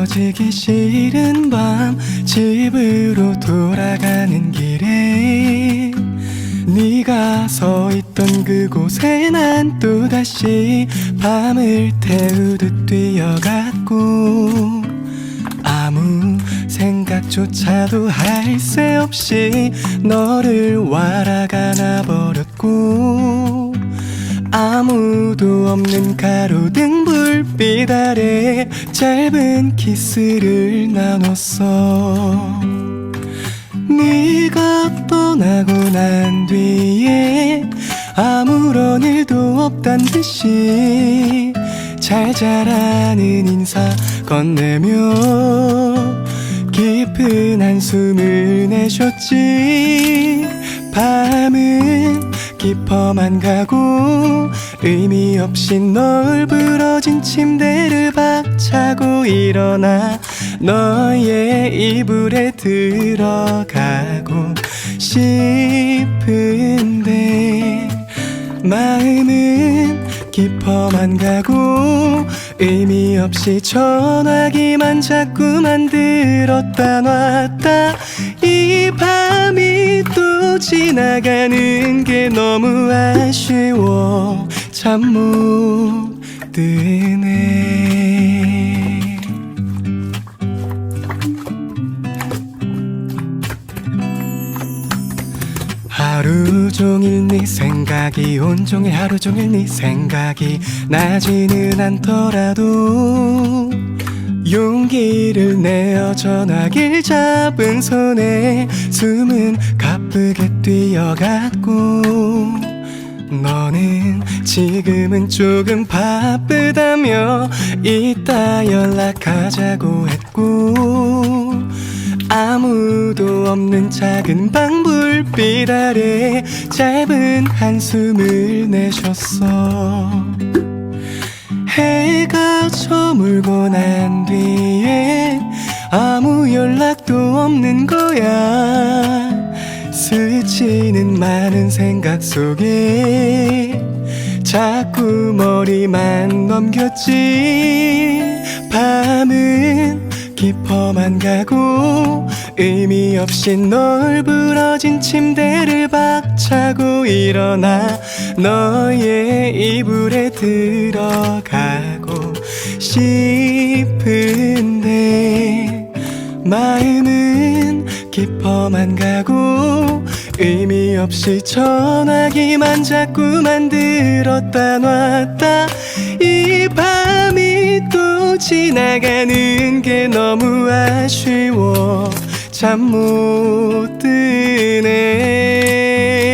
헤어지기 싫은 밤 집으로 돌아가는 길에 네가 서 있던 그곳에 난 또다시 밤을 태우듯 뛰어갔고 아무 생각조차도 할 새 없이 너를 알아가나 버렸고 아무도 없는 가로등 불빛 아래 짧은 키스를 나눴어. 네가 떠나고 난 뒤에 아무런 일도 없단 듯이 잘 자라는 인사 건네며 깊은 한숨을 내쉬었지. 밤은 깊어만 가고 의미 없이 널브러진 침대를 박차고 일어나 너의 이불에 들어가고 싶은데 마음은 깊어만 가고 의미 없이 전화기만 자꾸만 들었다 놨다. 이 밤이 또 지나가는 게 너무 아쉬워 잠 못 드네. 하루 종일 네 생각이 온종일 하루 종일 네 생각이 나지는 않더라도 용기를 내어 전화기를 잡은 손에 숨은 가쁘게 뛰어갔고 너는 지금은 조금 바쁘다며 이따 연락하자고 했고 아무도 없는 작은 방 불빛 아래 짧은 한숨을 내쉬었어. 해가 저물고 난 뒤에 아무 연락도 없는 거야. 스치는 많은 생각 속에 자꾸 머리만 넘겼지. 밤은 깊어만 가고 의미 없이 널브러진 침대를 박차고 일어나 너의 이불에 들어가고 싶은데 마음은 깊어만 가고 의미 없이 전화기만 자꾸만 들었다 놨다. 이 밤이 또 지나가는 게 너무 아쉬워 잠 못 드네.